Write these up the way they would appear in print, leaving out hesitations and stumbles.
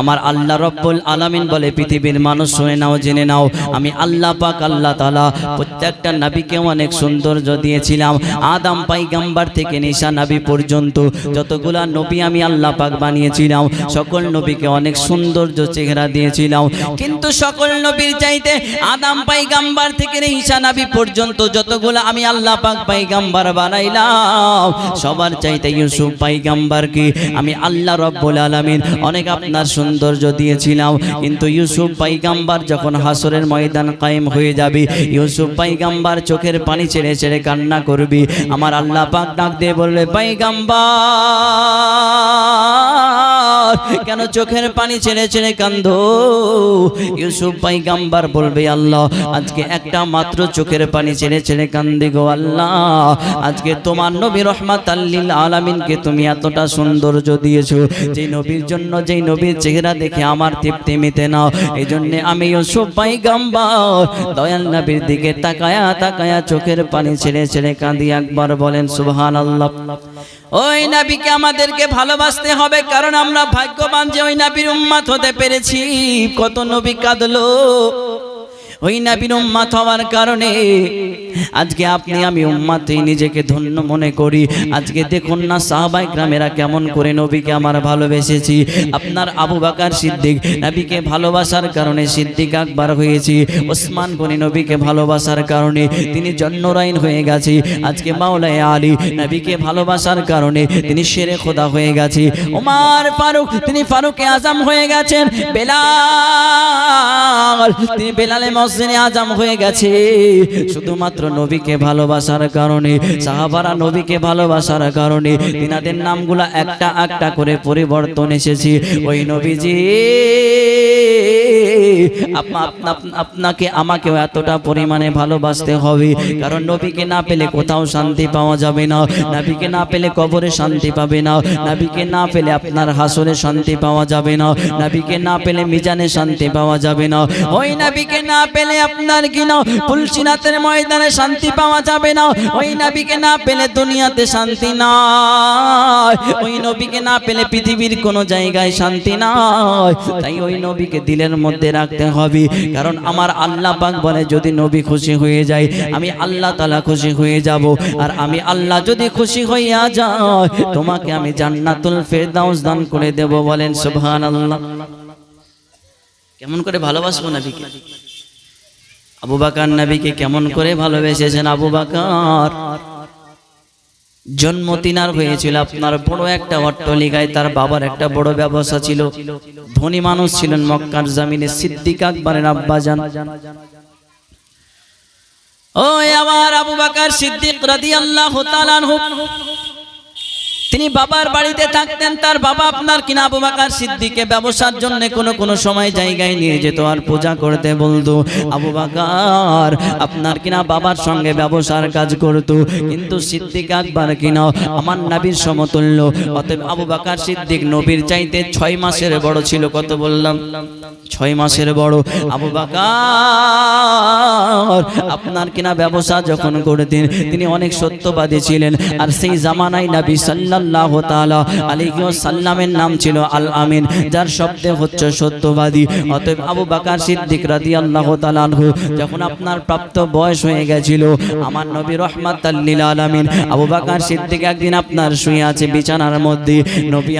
আমার আল্লাহ রব্বুল আলামিন বলে পৃথিবীর মানুষ শুনে নাও জেনে নাও আমি আল্লাহ পাক আল্লাহ তাআলা প্রত্যেকটা নবীকে অনেক সৌন্দর্য দিয়েছিলাম আদম পয়গম্বর থেকে ঈসা নবী পর্যন্ত যতগুলা নবী আমি আল্লাহ পাক বানিয়েছিলাম সকল নবীকে অনেক সৌন্দর্য চেহারা দিয়েছিলাম কিন্তু সকল নবীর চাইতে আদম পয়গম্বর থেকে ঈসা নবী পর্যন্ত যতগুলা আমি আল্লাহ পাক পয়গম্বর বানাইলাম সবার চাইতে ইউসুফ পয়গম্বরকে আমি আল্লাহ রব্বুল আলামিন অনেক আপনার সৌন্দর্য দিয়েছিলাম কিন্তু ইউসুফ পয়গম্বর যখন হাসরের ময়দান কায়েম হয়ে যাবে ইউসুফ পয়গম্বর চোখের পানি ছেড়ে ছেড়ে কান্না করবে আমার আল্লাহ পাক ডাক দিয়ে বলবে পয়গম্বর কেন চোখের পানি ছেড়ে ছেড়ে কাঁদো ইউসুফ পয়গম্বর বলবে আল্লাহ আজকে একটা মাত্র চোখের পানি ছেড়ে ছেড়ে কান্দি গো আল্লাহ আজকে তোমার নবী রাহমাতাল লিল আলামিনকে তুমি এতটা সৌন্দর্য দিয়েছো যেই নবীর জন্য যেই নবীর চেহারা দেখে আমার তৃপ্তি মিটে না এইজন্য আমি ইউসুফ পয়গম্বর দয়াল নবীর দিকে তাকায়া তাকায়া চোখের পানি ছেড়ে ছেড়ে কাঁদি একবার বলেন সুবহানাল্লাহ ওই নবীকে আমাদেরকে ভালোবাসতে হবে কারণ আমরা ভাগ্যবান যে ওই নবীর উম্মত হতে পেরেছি কত নবী কাঁদলো ওই নবীর উম্মত হওয়ার কারণে আজকে আপনি আমি উম্মতেই নিজেকে ধন্য মনে করি আজকে দেখুন না সাহাবায়ে কেরামেরা কেমন করে নবীকে আমার ভালোবেসেছি আপনার আবু বকর সিদ্দিক নবীকে ভালোবাসার কারণে সিদ্দিক আকবর হয়েছে ওসমান গনি নবীকে ভালোবাসার কারণে তিনি জন্নরাইন হয়ে গেছে আজকে মাওলায়ে আলী নবীকে ভালোবাসার কারণে তিনি শেরে খোদা হয়ে গেছে ওমর ফারুক তিনি ফারুকে আজম হয়ে গেছেন বেলাল তিনি বেলালে মসজিদে আজম হয়ে গেছে শুধুমাত্র নবীকে ভালোবাসার কারণে সাহাবারা নবীকে ভালোবাসার কারণে তিনাদের নামগুলা একটা একটা করে পরিবর্তন এসেছে ওই নবীজি আপনাকে আমাকেও এতটা পরিমাণে ভালোবাসতে হবে কারণ নবীকে না পেলে কোথাও শান্তি পাওয়া যাবে না নবীকে না পেলে কবরে শান্তি পাবে না নবীকে না পেলে আপনার হাসরে শান্তি পাওয়া যাবে না নবীকে না পেলে মিজানে শান্তি পাওয়া যাবে না ওই নবীকে না পেলে আপনার কি না পুলসিরাতের ময়দানে শান্তি পাওয়া যাবে না ওই নবীকে না পেলে দুনিয়াতে শান্তি নাই ওই নবীকে না পেলে পৃথিবীর কোনো জায়গায় শান্তি নাই তাই ওই নবীকে দিলের মধ্যে রাখতে হবে কারণ আমার আল্লাহ পাক বলে যদি নবী খুশি হয়ে যায় আমি আল্লাহ তাআলা খুশি হয়ে যাব আর আমি আল্লাহ যদি খুশি হইয়া যাই তোমাকে আমি জান্নাতুল ফেরদাউস দান করে দেব বলেন সুবহানাল্লাহ কেমন করে ভালোবাসবো নবীকে আবু বকর নবীকে কেমন করে ভালোবেসেছেন আবু বকর জন্ম তিনার হয়েছিল আপনার বড় একটা অট্টালিকায় তার বাবার একটা বড় ব্যবসা ছিল ধনী মানুষ ছিলেন মক্কার জমিনে সিদ্দিক আকবরের আব্বাজান ওই আমার আবু বকর সিদ্দিক রাদিয়াল্লাহু তাআলা আনহু তিনি বাবার বাড়িতে থাকতেন তার বাবা আপনার কিনা আবু বকর সিদ্দিককে ব্যবসার জন্য কোন সময় জায়গায় নিয়ে যেত আর পূজা করতে বলতো আবু বকর আপনার কিনা বাবার সঙ্গে ব্যবসার কাজ করত কিন্তু সিদ্দিক আকবর কিনা আমার নবীর সমতুল্য অতএব আবু বকর সিদ্দিক নবীর চাইতে 6 মাসের বড় ছিল কত বললাম 6 মাসের বড় আবু বকর আপনার কিনা ব্যবসা যখন করতেন তিনি অনেক সত্যবাদী ছিলেন আর সেই জামানায় নবী সাল্লাল্লাহু তাআলা আলাইহি ওয়াসাল্লামের নাম ছিল আল আমিন যার শব্দে হচ্ছে সত্যবাদী অতএব আবু বকর সিদ্দিক রাদিয়াল্লাহু তাআলা আনহু যখন আপনার প্রাপ্ত বয়স হয়ে গিয়েছিল আমার নবী রাহমাতাল লিল আলামিন আবু বকর সিদ্দিক একদিন আপনার শুয়ে আছে বিছানার মধ্যে নবী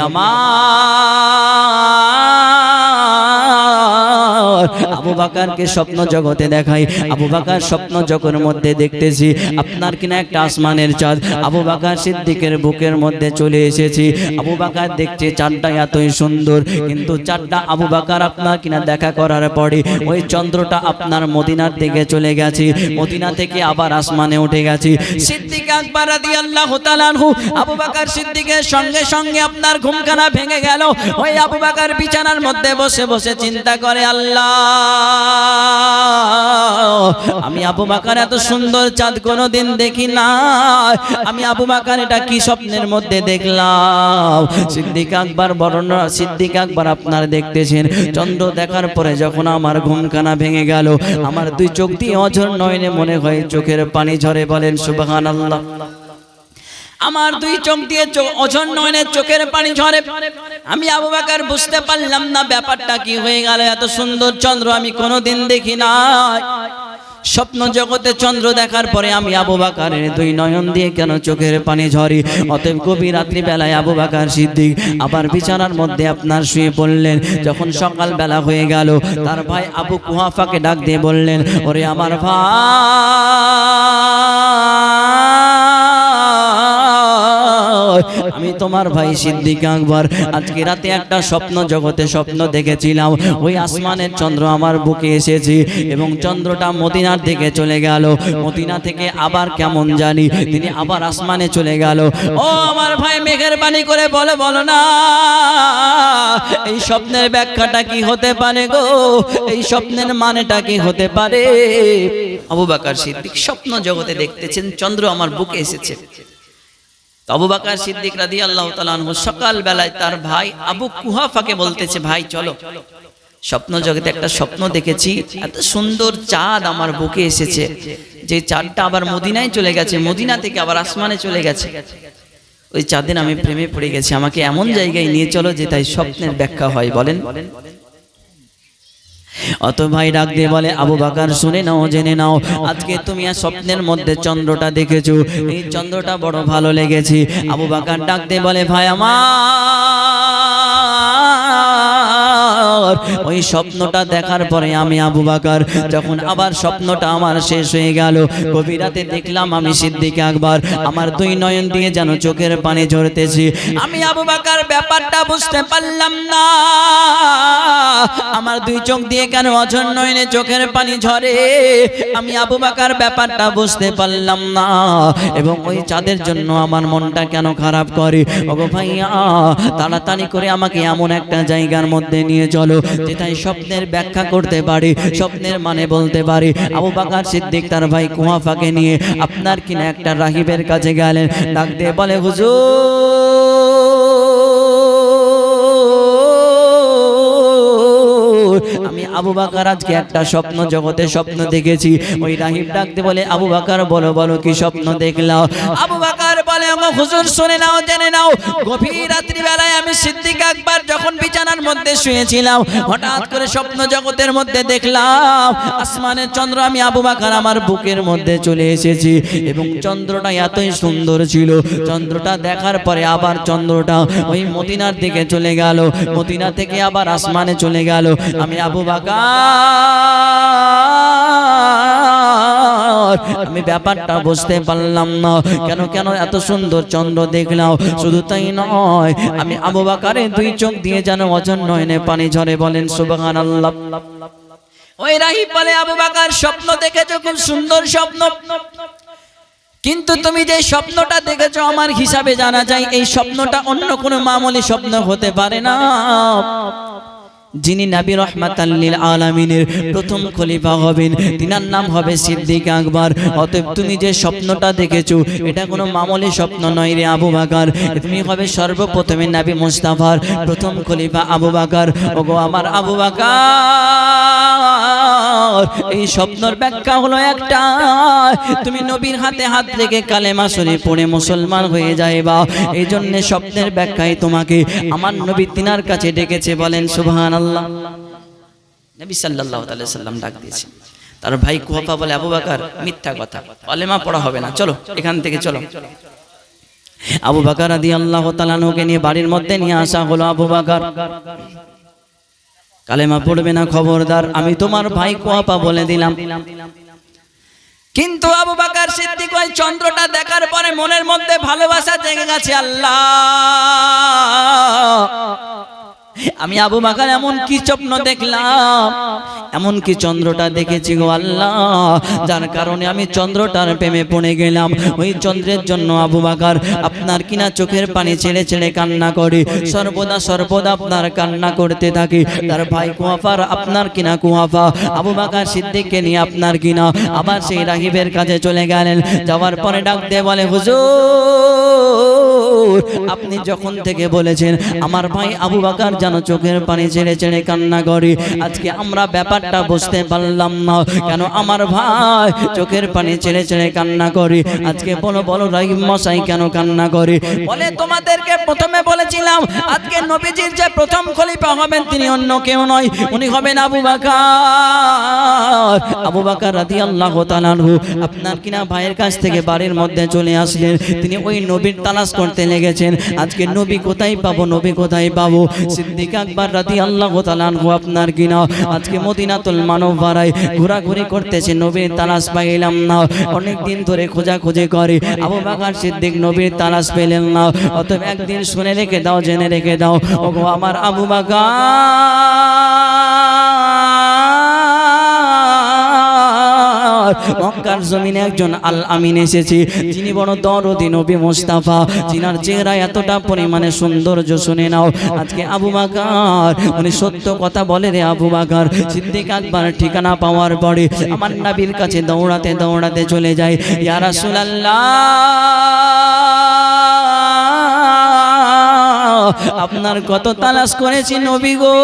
আবু বকরকে স্বপ্ন জগতে দেখাই আবু বকর স্বপ্ন জগতের মধ্যে দেখতেছি আপনার কিনা একটা আসমানের চাঁদ আবু বকর সিদ্দিকের বুকের মধ্যে চলে এসেছে আবু বকর দেখছে চাঁদটা এতই সুন্দর কিন্তু চাঁদটা আবু বকর আপনার কিনা দেখা করার পরে ওই চন্দ্রটা আপনার মদিনার দিকে চলে গেছে মদিনা থেকে আবার আসমানে উঠে গেছে সিদ্দিক আকবর রাদিয়াল্লাহু তাআলা আনহু আবু বকর সিদ্দিকের সঙ্গে সঙ্গে আপনার ঘুমখানা ভেঙে গেল ওই আবু বকর বিছানার মধ্যে বসে বসে চিন্তা করে আল্লাহ আমি আবু বকর এত সুন্দর চাঁদ কোনোদিন দেখি না আমি আবু বকর এটা কি স্বপ্নের মধ্যে দেখলাম সিদ্দিক আকবর বর্ণনা সিদ্দিক আকবর আপনার দেখতেছেন চন্দ্র দেখার পরে যখন আমার ঘুমখানা ভেঙে গেল আমার দুই চোখ দিয়ে অঝর নয়নে মনে হয় চোখের পানি ঝরে বলেন সুবহানাল্লাহ আমার দুই চোখ দিয়ে অঝর নয়নের চোখের পানি ঝরে। আমি আবু বকর বুঝতে পারলাম না ব্যাপারটা কি হয়ে গেল। এত সুন্দর চন্দ্র আমি কোনোদিন দেখি নাই। স্বপ্ন জগতে চন্দ্র দেখার পরে আমি আবু বকরের দুই নয়ন দিয়ে কেন চোখের পানি ঝরে। অতএব গভীর রাত্রি বেলায় আবু বকর সিদ্দিক আবার বিছানার মধ্যে আপনার শুয়ে পড়লেন। যখন সকাল বেলা হয়ে গেল, তার ভাই আবু কুহাফাকে ডাক দিয়ে বললেন, ওরে আমার ভাই, আমি তোমার ভাই সিদ্দিক আকবর আজকে রাতে একটা স্বপ্ন জগতে স্বপ্ন দেখেছিলাম। ওই আসমানের চন্দ্র আমার বুকে এসেছে এবং চন্দ্রটা মদিনার দিকে চলে গেল। মদিনা থেকে আবার কেমন জানি তিনি আবার আসমানে চলে গেল। ও আমার ভাই মেহেরবানি করে বলো না, এই স্বপ্নের ব্যাখ্যাটা কি হতে পারে গো? এই স্বপ্নের মানেটা কি হতে পারে? আবু বকর সিদ্দিক স্বপ্ন জগতে দেখতেছেন চন্দ্র আমার বুকে এসেছে। আবু বকর সিদ্দিক রাদিয়াল্লাহু তাআলা আনহু সকাল বেলায় তার ভাই আবু কুহাফাকে বলতেছে, ভাই চলো, স্বপ্ন জগতে একটা স্বপ্ন দেখেছি, এত সুন্দর চাঁদ আমার বুকে এসেছে, যে চাঁদটা আবার মদিনায় চলে গেছে, মদিনা থেকে আবার আসমানে চলে গেছে। ওই চাঁদের আমি প্রেমে পড়ে গেছি, আমাকে এমন জায়গায় নিয়ে চলো যে তাই স্বপ্নের ব্যাখ্যা হয়। বলেন। অত ভাই ডাক দিয়ে বলে, আবু বকর শুনে নাও, জেনে নাও, আজকে তুমি আর স্বপ্নের মধ্যে চন্দ্রটা দেখেছো, এই চন্দ্রটা বড় ভালো লেগেছে। আবু বকর ডাক দিয়ে বলে, ভাই আমার, ওই স্বপ্নটা দেখার পরে আমি আবু বকর যখন আবার স্বপ্নটা আমার শেষ হয়ে গেল, গভীর রাতে দেখলাম আমি সিদ্দিক আকবর আমার দুই নয়ন দিয়ে যেন চোখের পানি ঝরতেছি। আমি আবু বকর ব্যাপারটা বুঝতে পারলাম না, আমার দুই চোখ দিয়ে কেন অঝর নয়নে চোখের পানি ঝরে। আমি আবু বকর ব্যাপারটা বুঝতে পারলাম না, এবং ওই চাঁদের জন্য আমার মনটা কেন খারাপ করে। ওগো ভাইয়া, তাড়াতাড়ি করে আমাকে এমন একটা জায়গার মধ্যে নিয়ে চলো যেটাই স্বপ্নের ব্যাখ্যা করতে পারি, স্বপ্নের মানে বলতে পারি। আবু বকর সিদ্দিক তার ভাই কুহাফাকে নিয়ে আপনার কিনা একটা রাহিবের কাছে গেলেন। ডাক দিয়ে বলে, হুজুর, আমি আবু বকর আজকে একটা স্বপ্ন জগতে স্বপ্ন দেখেছি। ওই রাহিব ডাকতে বলে, আবু বকর বলো কি স্বপ্ন দেখলাম? আবু বকর বলে, হুজুর শুনে নাও, জেনে নাও, গভীর রাত্রি বেলায় আমি সিদ্দিক আকবর যখন বিছানার মধ্যে শুয়েছিলাম, হঠাৎ করে স্বপ্ন জগতের মধ্যে দেখলাম আসমানের চন্দ্র আমি আবু বকর আমার বুকের মধ্যে চলে এসেছি, এবং চন্দ্রটা এতই সুন্দর ছিল। চন্দ্রটা দেখার পরে আবার চন্দ্রটা ওই মদিনার দিকে চলে গেল, মদিনা থেকে আবার আসমানে চলে গেল। আমি আবু বকর আমি ব্যাপারটা বুঝতে পারলাম না, কেন এত সুন্দর চন্দ্র দেখলাম। শুধু তাই নয়, আমি আবু বকরের দুই চোখ দিয়ে যেন অঝর নয়নে পানি ঝরে। বলেন সুবহানাল্লাহ। ওই রাহিব বলে, আবু বকর স্বপ্ন দেখেছো, খুব সুন্দর স্বপ্ন, কিন্তু তুমি যে স্বপ্নটা দেখেছো আমার হিসাবে জানা যায় এই স্বপ্নটা অন্য কোনো মামুলি স্বপ্ন হতে পারে না। যিনি নবী রাহমাতাল লিল আলামিনের প্রথম খলিফা হবেন তিনার নাম হবে সিদ্দিক আকবর। অতএব তুমি যে স্বপ্নটা দেখেছো এটা কোনো মামুলি স্বপ্ন নয় রে আবু বকর, তুমি হবে সর্বপ্রথমে নবী মুস্তাফার প্রথম খলিফা আবু বকর। ওগো আমার আবু বকর, এই স্বপ্নের ব্যাখ্যা হলো একটা, তুমি নবীর হাতে হাত রেখে কালেমা শরীফ পড়ে মুসলমান হয়ে যাইবা। এই জন্য স্বপ্নের ব্যাখ্যায় তোমাকে আমার নবী তিনার কাছে ডেকেছে। বলেন সুবহানাল্লাহ। নবী সাল্লাল্লাহু আলাইহি সাল্লাম ডাক দিয়েছেন। তার ভাই কুহাফা বলে, আবু বকর মিথ্যা কথা, কালেমা পড়া হবে না, চলো এখান থেকে চলো। আবু বকর রাদিয়াল্লাহু তাআলা আনহুকে নিয়ে বাড়ির মধ্যে নিয়ে আসা হলো। আবু বকর কালেমা পড়বে না, খবরদার, আমি তোমার ভাই কুহাফা বলে দিলাম। কিন্তু আবু বকর সিদ্দিক ওই চন্দ্রটা দেখার পরে মনের মধ্যে ভালোবাসা জেগে গেছে। আল্লাহ, আমি আবু বকর এমন কি স্বপ্ন দেখলাম, এমন কি চন্দ্রটা দেখেছি গো আল্লাহ, যার কারণে আমি চন্দ্রটার প্রেমে পড়ে গেলাম। ওই চন্দ্রের জন্য আবু বকর আপনার কিনা চোখের পানি ছেড়ে ছেড়ে কান্না করে, সর্বদা আপনার কান্না করতে থাকে। তার ভাই কুহাফার আপনার কিনা কুহাফা আবু বকর সিদ্দিককে নিয়ে আপনার কিনা আবার সেই রাহিবের কাছে চলে গেলেন। যাওয়ার পরে ডাক দিয়ে বলে, হুজুর আপনি যখন থেকে বলেছেন আমার ভাই আবু বকর যেন চোখের পানি ছেড়ে ছেড়ে কান্না করে, আজকে আমরা ব্যাপারটা বুঝতে পারলাম না কেন আমার ভাই চোখের পানি ছেড়ে ছেড়ে কান্না করে। আজকে বলো বলো রহিম মশাই কেন কান্না করে? বলে তোমাদেরকে প্রথমে বলেছিলাম আজকে নবীজির যে প্রথম খলিফা হবেন তিনি অন্য কেউ নয়, উনি হবেন আবু বকর। আবু বকর রাদিয়াল্লাহু তাআলা আনহু আপনার কিনা ভাইয়ের কাছ থেকে বাড়ির মধ্যে চলে আসলেন, তিনি ওই নবীর তালাশ করতে লেগেছেন। আজকে নবী কোথায় পাবো, নবী কোথায় পাবো? সিদ্দিক আকবর রাদিয়াল্লাহু তাআলা আনহু আপনার কিনা আজকে মদিনাতুল মুনাওয়ারায় ঘোরাঘুরি করতেছে, নবীর তালাশ পাইলাম না। অনেক দিন ধরে খোঁজাখুঁজি করে আবু বকর সিদ্দিক নবীর তালাশ পেলেন না। অতএব একদিন শুনে রেখে দাও, জেনে রেখে দাও, ওগো আমার আবু বকর মক্কার জমিনে একজন আল আমিন এসেছে, যিনি বড় দরদি নবী মুস্তাফা, যিনার চেহারা এতটা পরিমাণে সৌন্দর্য। শুনে নাও আজকে আবু বকর উনি সত্য কথা বলে রে আবু বকর। সিদ্দিক আকবর ঠিকানা পাওয়ার পরে আমার নবীর কাছে দৌড়াতে দৌড়াতে চলে যায়, ইয়া রাসূলুল্লাহ আপনার কত তালাশ করেছি নবী গো,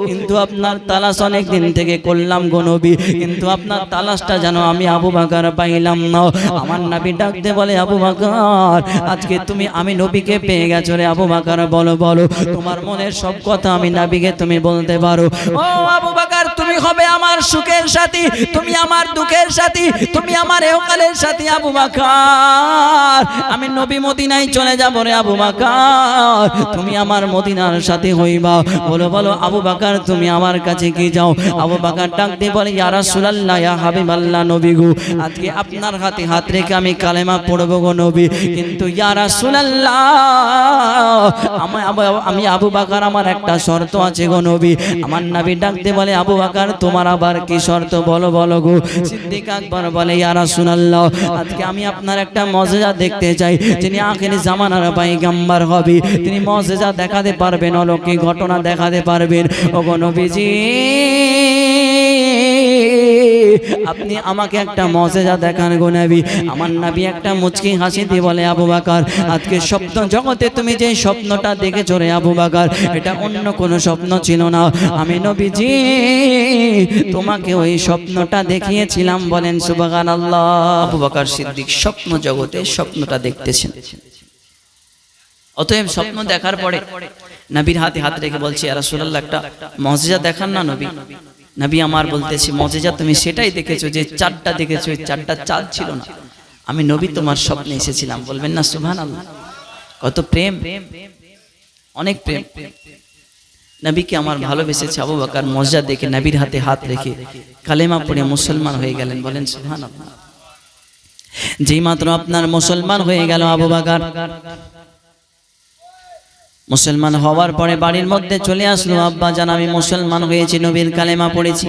কিন্তু আপনার তালাশ অনেক দিন থেকে করলাম গো নবী, কিন্তু আপনার তালাশটা যেন আমি আবু বকর পাইলাম না। আমার নবী ডাকতে বলে আবু বকর আজকে তুমি আমি নবীকে পেয়ে গেছো রে আবু বকর, বলো বলো তোমার মনের সব কথা আমি নবীকে তুমি বলতে পারো। ও আবু বকর তুমি হবে আমার সুখের সাথী, তুমি আমার দুঃখের সাথী, তুমি আমার ইহকালের সাথী আবু বকর। আমি নবী মদিনায় চলে যাব রে আবু বকর, তুমি আমার মদিনার সাথে হইবা। বলো বলো আবু বকর তুমি আমার কাছে কি যাও? আবু বকর ডাকতে বলে ইয়া রাসূলুল্লাহ ইয়া হাবিবাল্লাহ নবী গো আজকে আপনার হাতে হাত রেখে আমি কালেমা পড়বো গো নবী, কিন্তু ইয়া রাসূলুল্লাহ আমি আবু বকর আমার একটা শর্ত আছে গো নবী। আমার নবী ডাকতে বলে আবু বকর তোমার আবার কি শর্ত বলো বলো গো। সিদ্দিক আকবর বলে ইয়া রাসূলুল্লাহ আজকে আমি আপনার একটা মুজিজা দেখতে চাই, যিনি আখিরি জামানার পয়গম্বর হবে, তিনি মুজিজা দেখাতে পারবেন, অলৌকিক ঘটনা দেখাতে পারবেন। ওগো নবীজি আপনি আমাকে একটা মুজিজা দেখান গো নবী। আমার নবী একটা মুচকি হাসি দিয়ে বলে আবু বকর আজকে স্বপ্ন জগতে তুমি যে স্বপ্নটা দেখেছো রে আবু বকর এটা অন্য কোনো স্বপ্ন ছিল না, আমি নবীজি তোমাকে ওই স্বপ্নটা দেখিয়েছিলাম। বলেন সুবহানাল্লাহ। আবু বকর সিদ্দিক স্বপ্ন জগতে স্বপ্নটা দেখতেছেন। অতএব স্বপ্ন দেখার পরে নবীর হাতে হাত রেখে বলছে ইয়া রাসূলুল্লাহ একটা মুজিজা দেখান না নবী। নবী আমার বলতেছি মুজিজা তুমি সেটাই দেখেছো যে চাঁদটা দেখেছো, ওই চাঁদটা চাঁদ ছিল না, আমি নবী তোমার স্বপ্নে এসেছিলাম। বলবেন না সুবহানাল্লাহ। কত প্রেম, অনেক প্রেম। নবীকে আমার ভালোবেসেছে আবু বকর মুজিজা দেখে নবীর হাতে হাত রেখে কালেমা পড়ে মুসলমান হয়ে গেলেন। বলেন সুবহানাল্লাহ। যেই মাত্র আপনার মুসলমান হয়ে গেল আবু বকর, মুসলমান হওয়ার পরে বাড়ির মধ্যে চলে আসলো, আব্বা জান আমি মুসলমান হয়েছি, নবীর কালেমা পড়েছি।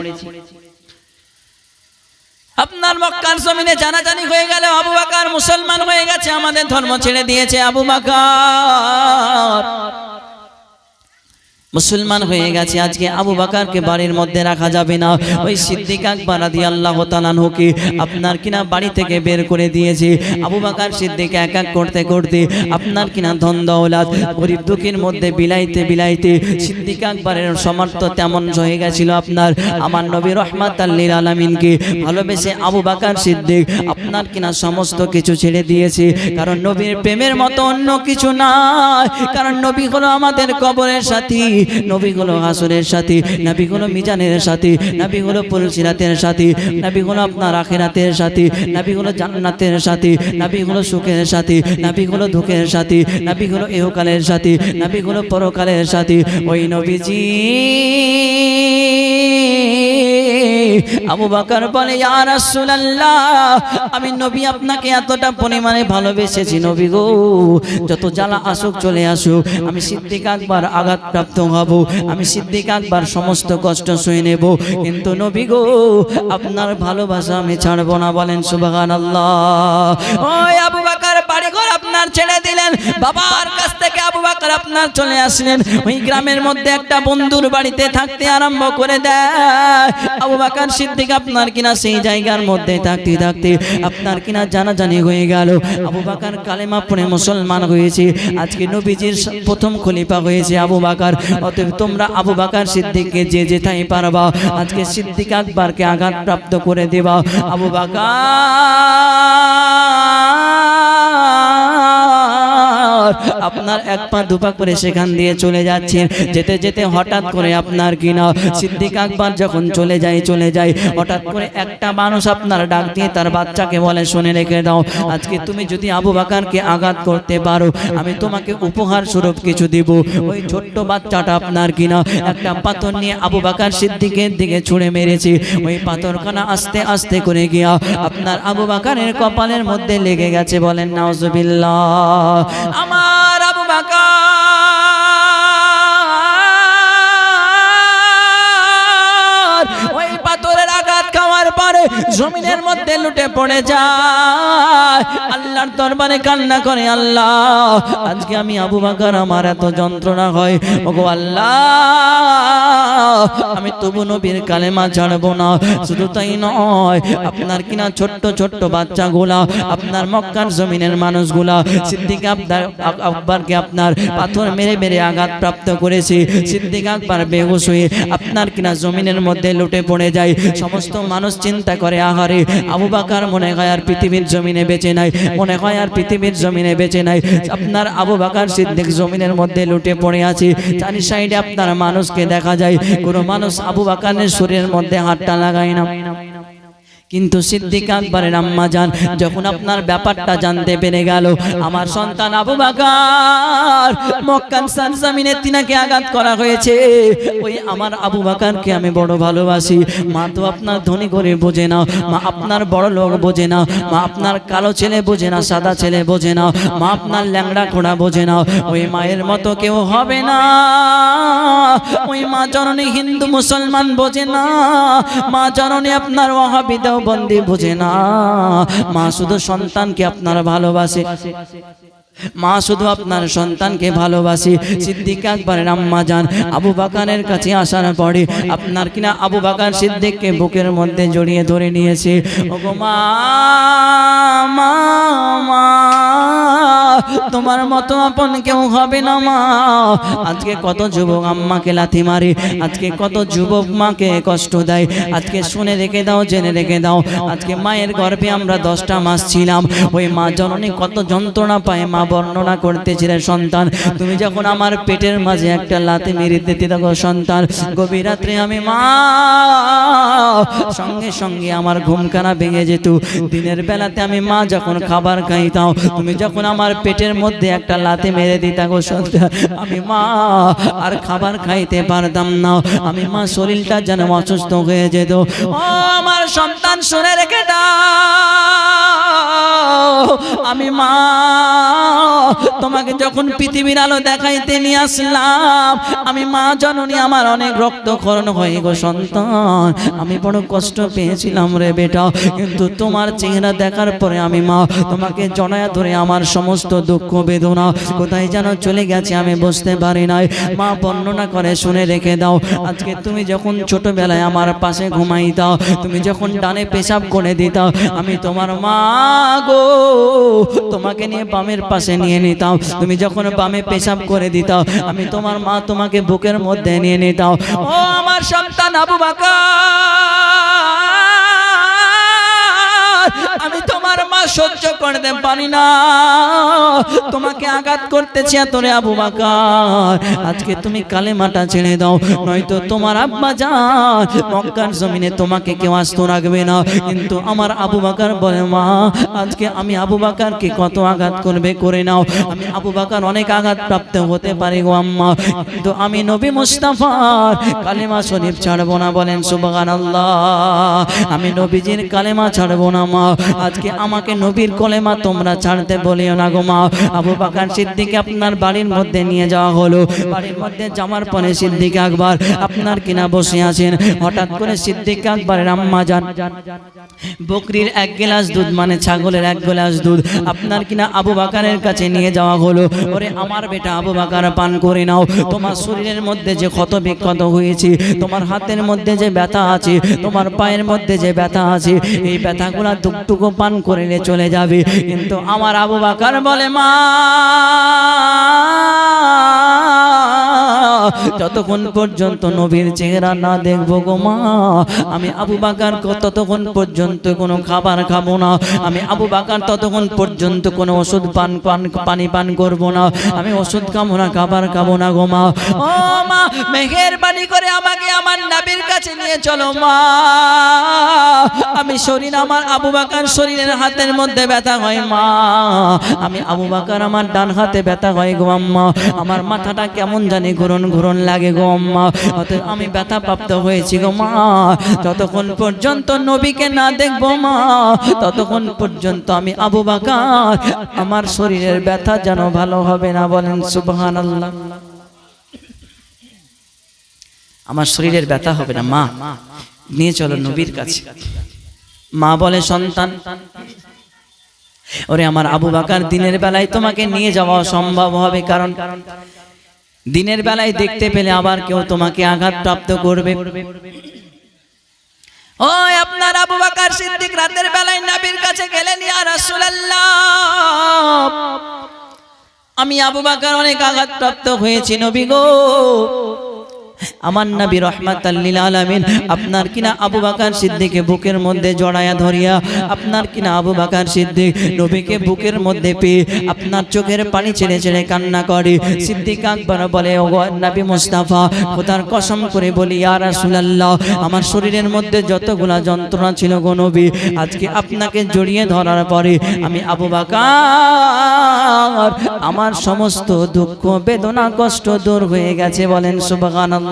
আপনার মক্কার জমিনে জানাজানি হয়ে গেল আবু বকর মুসলমান হয়ে গেছে, আমাদের ধর্ম ছেড়ে দিয়েছে আবু বকর মুসলমান হয়ে গেছে। আজকে আবু বকরকে বাড়ির মধ্যে রাখা যাবে না, ওই সিদ্দিক আকবর রাদিয়াল্লাহু তাআলা আনহুকে আপনার কিনা বাড়ি থেকে বের করে দিয়েছে। আবু বকর সিদ্দিক এক এক করতে করতে আপনার কিনা ধন দৌলত গরিব দুঃখীর মধ্যে বিলাইতে বিলাইতে সিদ্দিক আকবরের সমর্থ তেমন হয়ে গেছিল। আপনার আমার নবী রাহমাতাল লিল আলামিনকে ভালোবেসে আবু বকর সিদ্দিক আপনার কিনা সমস্ত কিছু ছেড়ে দিয়েছে, কারণ নবীর প্রেমের মতো অন্য কিছু নাই। কারণ নবী হলো আমাদের কবরের সাথী, নবী হলো হাসরের সাথী, নবী হলো মিজানের সাথী, নবী হলো পুলসিরাতের সাথী, নবী হলো আপনার আখিরাতের সাথী, নবী হলো জান্নাতের সাথী, নবী হলো সুখের সাথী, নবী হলো দুঃখের সাথী, নবী হলো ইহকালের সাথী, নবী হলো পরকালের সাথী। ওই নবীজি আবু বকর বলে ইয়া রাসূলুল্লাহ আমি নবী আপনাকে এতটা পরিমাণে ভালোবেসেছি নবী গো, যত জ্বালা আসুক চলে আসুক আমি সিদ্দিক আকবর আঘাতপ্রাপ্ত হব, আমি সিদ্দিক আকবর সমস্ত কষ্ট সয়ে নেব, কিন্তু নবী গো আপনার ভালোবাসা আমি ছাড়বো না। বলেন সুবহানাল্লাহ। ওই আবু বকর বাড়ি ঘর আপনার ছেড়ে দিলেন, বাবার কাছ থেকে আবু বকর আপনার চলে আসলেন। ওই গ্রামের মধ্যে একটা বন্ধুর বাড়িতে থাকতে আরম্ভ করে দেয়। আবু বকর সিদ্দিক আপনার কিনা সেই জায়গার মধ্যে থাকতে থাকতে আপনার কিনা জানাজানি হয়ে গেল। আবু বকর কালেমা পড়ে মুসলমান হয়েছে। আজকে নবীজির প্রথম খলিফা হয়েছে আবু বকর। অতএব তোমরা আবু বকর সিদ্দিককে যে যেটাই পারবা আজকে সিদ্দিক আকবরকে আঘাত প্রাপ্ত করে দেবা। আবু বকর আপনার এক পা দুপা করে সেখান দিয়ে চলে যাচ্ছেন। যেতে যেতে হঠাৎ করে আপনার কিনা সিদ্দিক আকবর যখন চলে যায় হঠাৎ করে একটা মানুষ আপনার ডাক দিয়ে তার বাচ্চাকে বলে, শুনে রেখে দাও, আজকে তুমি যদি আবু বকরকে আঘাত করতে পারো আমি তোমাকে উপহার স্বরূপ কিছু দিব। ওই ছোট্ট বাচ্চাটা আপনার কিনা একটা পাথর নিয়ে আবু বকর সিদ্দিকের দিকে ছুঁড়ে মেরেছে। ওই পাথরখানা আস্তে আস্তে করে গিয়া আপনার আবু বকরের কপালের মধ্যে লেগে গেছে। বলেন নাউজুবিল্লাহ। আমার আবু বকর ওই পাথরের আঘাত খাওয়ার পরে জমিনের মধ্যে লুটে পড়ে যায়, আল্লাহর দরবারে কান্না করে, আল্লাহ আজকে আমি আবু বকর আমার এত যন্ত্রণা হয়, ওগো আল্লাহ আমি তবু নবীর কালেমা ছাড়বো না। শুধু তাই নয়, আপনার কিনা ছোট্ট ছোট্ট বাচ্চাগুলা আপনার মক্কার জমিনের মানুষগুলা সিদ্দিক আকবরকে আপনার পাথর মেরে মেরে আঘাত প্রাপ্ত করেছে। সিদ্দিক আকবর বেহুশ হয়ে আপনার কিনা জমিনের মধ্যে লুটে পড়ে যায়। সমস্ত মানুষ চিন্তা করে, আহারে আবু বকর মনে হয় আর পৃথিবীর জমিনে বেঁচে নাই, মনে হয় আর পৃথিবীর জমিনে বেঁচে নাই। আপনার আবু বকর সিদ্দিক জমিনের মধ্যে লুটে পড়ে আছে। চারি সাইডে আপনার মানুষকে দেখা যায়, কোনো মানুষ আবু বকরের শরীরের মধ্যে হাতটা লাগায় না। কিন্তু সিদ্দিক আকবরের আম্মা জান যখন আপনার ব্যাপারটা জানতে পেরে গেল, আমার সন্তান আবু বকর মক্কার সরজমিনে তিনাকে আঘাত করা হয়েছে, ওই আমার আবু বকরকে আমি বড় ভালোবাসি। মা তো আপনার ধনী করে বোঝে না, মা আপনার বড় লোক বোঝে না, মা আপনার কালো ছেলে বোঝে না, সাদা ছেলে বোঝে না, মা আপনার ল্যাংড়া খোড়া বোঝে না। ওই মায়ের মতো কেউ হবে না। ওই মা জননী হিন্দু মুসলমান বোঝে না, মা জননী আপনার ওয়াহাবি বন্দি বুঝে না। মা শুধু সন্তানকে আপনার ভালোবাসে, মা শুধু আপনার সন্তানকে ভালোবাসে। সিদ্দিক আকবরের আম্মা জান আবু বকরের কাছে আসার পরে আপনার কিনা আবু বকর সিদ্দিককে বুকের মধ্যে জড়িয়ে ধরে নিয়েছে। ওগো মা, মা, মা তোমার মতো আপন কেউ হবে না মা। আজকে কত যুবক আম্মাকে লাথি মারে, আজকে কত যুবক মাকে কষ্ট দেয়। আজকে শুনে রেখে দাও, জেনে রেখে দাও, আজকে মায়ের গর্ভে আমরা 10টা মাস ছিলাম। ওই মা জননী কত যন্ত্রণা পায়, মা বর্ণনা করতেছিলেন, সন্তান তুমি যখন আমার পেটের মাঝে একটা লাথি মেরে দিতে থাকো সন্তান, গভীর রাত্রে আমি মা সঙ্গে সঙ্গে আমার ঘুমখানা ভেঙে যেত। দিনের বেলাতে আমি মা যখন খাবার খাইতাম, তুমি যখন আমার পেটের মধ্যে একটা লাথি মেরে দিতা গো সন্তান, আমি মা আর খাবার খাইতে পারতাম না। আমি মা শরীরটা যেন অসুস্থ হয়ে যেত। ও আমার সন্তান শুনে রেখে দাও, আমি মা তোমাকে যখন পৃথিবীর আলো দেখাইতে নিয়ে আসলাম, আমি মা জননী আমার অনেক রক্তক্ষরণ হয়ে গো সন্তান, আমি বড় কষ্ট পেয়েছিলাম রে বেটা। কিন্তু তোমার চেহারা দেখার পরে আমি মা তোমাকে জড়ায়া ধরে আমার সমস্ত দুঃখ বেদনা কোথায় যেন চলে গেছে আমি বুঝতে পারি নাই। মা বর্ণনা করে, শুনে রেখে দাও, আজকে তুমি যখন ছোটবেলায় আমার পাশে ঘুমাইতাও, তুমি যখন ডানে পেশাব করে দিতাও, আমি তোমার মা গো তোমাকে নিয়ে বামের পাশে নিয়ে নিতাম। তুমি যখন বামে পেশাব করে দিতাও, আমি তোমার মা তোমাকে বুকের মধ্যে নিয়ে নিতাম। ও আমার সন্তান আবু বকর, আমি তোমার মা সহ্য করতে পারি না, তোমাকে আঘাত করতেছি তোরে আবু বকর, আজকে তুমি কালেমাটা ছেড়ে দাও, নয়তো তোমার আব্বা জান মক্কার জমিনে তোমাকে কেউ আস্ত রাখবে না। কিন্তু আমার আবু বকর বলে, মা আজকে আমি আবু বকরকে কত আঘাত করবে করে নাও, আমি আবু বকর অনেক আঘাত প্রাপ্ত হতে পারি গো আম্মা, কিন্তু আমি নবী মুস্তাফার কালেমা শরীফ ছাড়বো না। বলেন সুবহানাল্লাহ। আমি নবীজির কালেমা ছাড়বো না মা। আজকে আমাকে নবীর কলেমা তোমরা ছাড়তে বলিও না গো মা। আবু বকর সিদ্দিক আপনার বাড়ির মধ্যে নিয়ে যাওয়া হলো। বাড়ির মধ্যে যাওয়ার পরে সিদ্দিক আকবর আপনার কিনা বসে আছেন। হঠাৎ করে সিদ্দিক আকবরের আম্মা জান বকরির এক গ্লাস দুধ মানে ছাগলের এক গ্লাস দুধ আপনার কিনা আবু বকরের কাছে নিয়ে যাওয়া হলো। ওরে আমার বেটা আবু বকর পান করে নাও, তোমার শরীরের মধ্যে যে ক্ষত বিক্ষত হয়েছে, তোমার হাতের মধ্যে যে ব্যথা আছে, তোমার পায়ের মধ্যে যে ব্যথা আছে, এই ব্যথাগুলো টুকটুকু পান করে চলে যাবে। কিন্তু আমার আবু বকর বলে মা যতক্ষণ পর্যন্ত নবীর চেহারা না দেখবো গো মা আমি আবু বকর ততক্ষণ পর্যন্ত কোনো খাবার খাবো না। আমি আবু বকর ততক্ষণ পর্যন্ত কোনো ওষুধ পানি পান করবো না। আমি ওষুধ খাবো না, খাবার খাবো না গো মা। ও মা মেহেরবানি করে আমাকে আমার নবীর কাছে নিয়ে চলো মা। আমি শরীর আমার আবু বকর শরীরের হাতের মধ্যে ব্যথা হয় মা। আমি আবু বকর আমার ডান হাতে ব্যথা হয় গো আম্মা। আমার মাথাটা কেমন জানি ঘুরন ঘুরন লাগে গো আম্মা। অতএব আমি ব্যথা প্রাপ্ত হয়েছি গো মা। যতক্ষণ পর্যন্ত নবীকে না দেখবো মা ততক্ষণ পর্যন্ত আমি আবু বকর আমার শরীরের ব্যথা যেন ভালো হবে না। বলেন সুবহানাল্লাহ। আমার শরীরের ব্যথা হবে না মা, নিয়ে চলো নবীর কাছে। মা বলে সন্তান ওরে আমার আবু বকর দিনের বেলায় তোমাকে নিয়ে যাওয়া সম্ভব হবে, কারণ দিনের বেলায় দেখতে পেলে আবার কেউ তোমাকে আঘাত প্রাপ্ত করবে। ও আপনার আবু বকর সিদ্দিক রাতের বেলায় নবীর কাছে গেলেন, ইয়া রাসূলুল্লাহ আমি আবু বকর অনেক আঘাত প্রাপ্ত হয়েছি নবী গো। আমার নবী রাহমাতাল লিল আলামিন আপনার কিনা আবু বকর সিদ্দিককে বুকের মধ্যে জড়ায়া ধরিয়া আপনার কিনা আবু বকর সিদ্দিক নবীকে বুকের মধ্যে পেয়ে আপনার চোখের পানি ছেড়ে ছেড়ে কান্না করে। সিদ্দিক আকবর বলে ও নবী মুস্তাফা খোদার কসম করে বলি ইয়া রাসূলুল্লাহ আমার শরীরের মধ্যে যতগুলা যন্ত্রণা ছিল গো নবী আজকে আপনাকে জড়িয়ে ধরার পরে আমি আবু বকর আমার সমস্ত দুঃখ বেদনা কষ্ট দূর হয়ে গেছে। বলেন সুবহানাল্লাহ।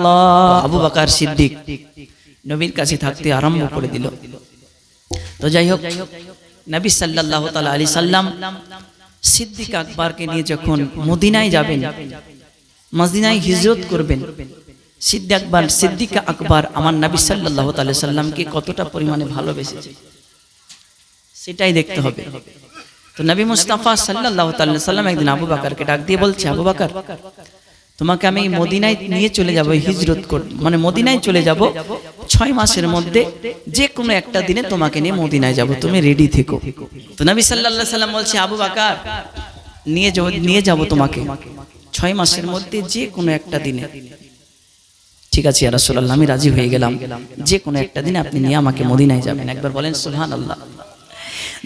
আবু বকর সিদ্দিক নবীর কাছে থাকতে আরম্ভ করে দিল। তো যাই হোক নবী সাল্লাল্লাহু তাআলা আলাইহি সাল্লাম সিদ্দিক আকবরকে নিয়ে যখন মদিনায় যাবেন, মদিনায় হিজরত করবেন, সিদ্দিক আকবর আমার নবী সাল্লাল্লাহু তাআলা আলাইহি সাল্লামকে কতটা পরিমাণে ভালোবেসেছে সেটাই দেখতে হবে। তো নবী মুস্তাফা সাল্লাল্লাহু তাআলা আলাইহি সাল্লাম একদিন আবু বকরকে ডাক দিয়ে বলছে, আবু বকর তোমাকে আমি মদিনায় নিয়ে চলে যাব, হিজরত করতে মানে মদিনায় চলে যাব 6 মাসের মধ্যে যে কোনো একটা দিনে তোমাকে নিয়ে মদিনায় যাব, তুমি রেডি থেকো। তো নবী সাল্লাল্লাহু আলাইহি সাল্লাম বলছে আবু বকর নিয়ে যাব তোমাকে 6 মাসের মধ্যে যে কোনো একটা দিনে। ঠিক আছে ইয়া রাসূলুল্লাহ আমি রাজি হয়ে গেলাম, যে কোনো একটা দিনে আপনি নিয়ে আমাকে মদিনায় যাবেন। একবার বলেন সুবহানাল্লাহ।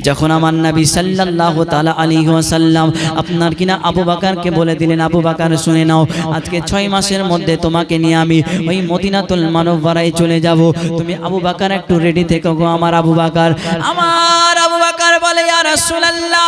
যখন আমার নবী সাল্লাল্লাহু তাআলা আলাইহি ওয়াসাল্লাম আপনার কিনা আবু বকরকে বলে দিলেন, আবু বকর শুনে নাও আজকে 6 মাসের মধ্যে তোমাকে নিয়ে আমি ওই মদিনাতুল মুনাওয়ারায় চলে যাব, তুমি আবু বকর একটু রেডি থেকো গো আমার আবু বকর। আমার আবু বকর বলে ইয়া রাসূলুল্লাহ